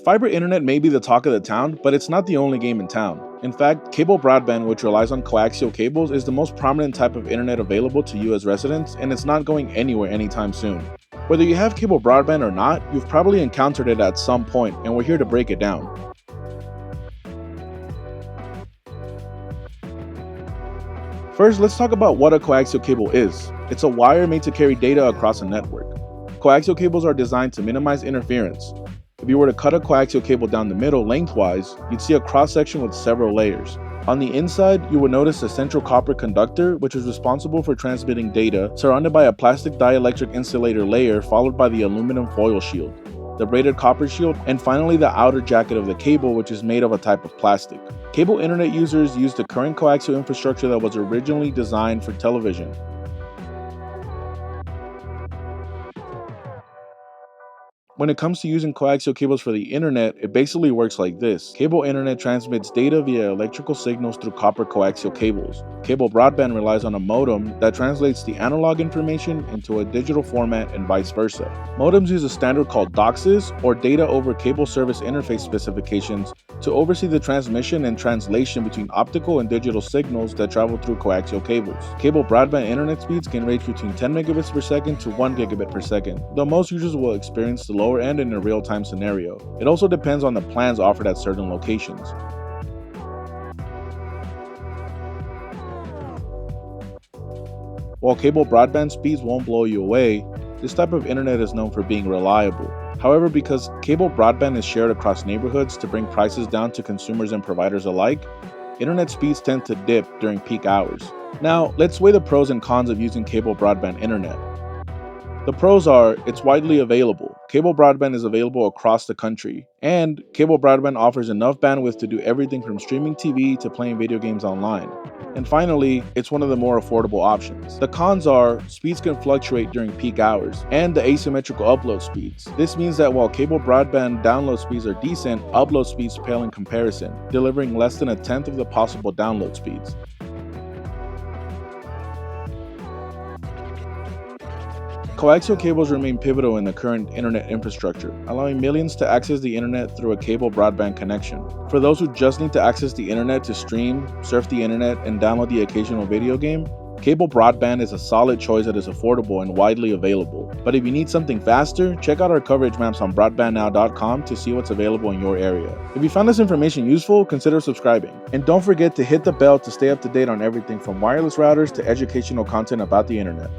Fiber internet may be the talk of the town, but it's not the only game in town. In fact, cable broadband, which relies on coaxial cables, is the most prominent type of internet available to you as residents, and it's not going anywhere anytime soon. Whether you have cable broadband or not, you've probably encountered it at some point, and we're here to break it down. First, let's talk about what a coaxial cable is. It's a wire made to carry data across a network. Coaxial cables are designed to minimize interference. If you were to cut a coaxial cable down the middle lengthwise, you'd see a cross-section with several layers. On the inside, you would notice a central copper conductor, which is responsible for transmitting data, surrounded by a plastic dielectric insulator layer followed by the aluminum foil shield, the braided copper shield, and finally the outer jacket of the cable, which is made of a type of plastic. Cable internet users use the current coaxial infrastructure that was originally designed for television. When it comes to using coaxial cables for the internet, it basically works like this. Cable internet transmits data via electrical signals through copper coaxial cables. Cable broadband relies on a modem that translates the analog information into a digital format and vice versa. Modems use a standard called DOCSIS, or Data over Cable Service Interface specifications, to oversee the transmission and translation between optical and digital signals that travel through coaxial cables. Cable broadband internet speeds can range between 10 megabits per second to 1 gigabit per second, though most users will experience the lower end in a real-time scenario. It also depends on the plans offered at certain locations. While cable broadband speeds won't blow you away, this type of internet is known for being reliable. However, because cable broadband is shared across neighborhoods to bring prices down to consumers and providers alike, internet speeds tend to dip during peak hours. Now, let's weigh the pros and cons of using cable broadband internet. The pros are, it's widely available. Cable broadband is available across the country, and cable broadband offers enough bandwidth to do everything from streaming TV to playing video games online. And finally, it's one of the more affordable options. The cons are, speeds can fluctuate during peak hours, and the asymmetrical upload speeds. This means that while cable broadband download speeds are decent, upload speeds pale in comparison, delivering less than a tenth of the possible download speeds. Coaxial cables remain pivotal in the current internet infrastructure, allowing millions to access the internet through a cable broadband connection. For those who just need to access the internet to stream, surf the internet, and download the occasional video game, cable broadband is a solid choice that is affordable and widely available. But if you need something faster, check out our coverage maps on broadbandnow.com to see what's available in your area. If you found this information useful, consider subscribing. And don't forget to hit the bell to stay up to date on everything from wireless routers to educational content about the internet.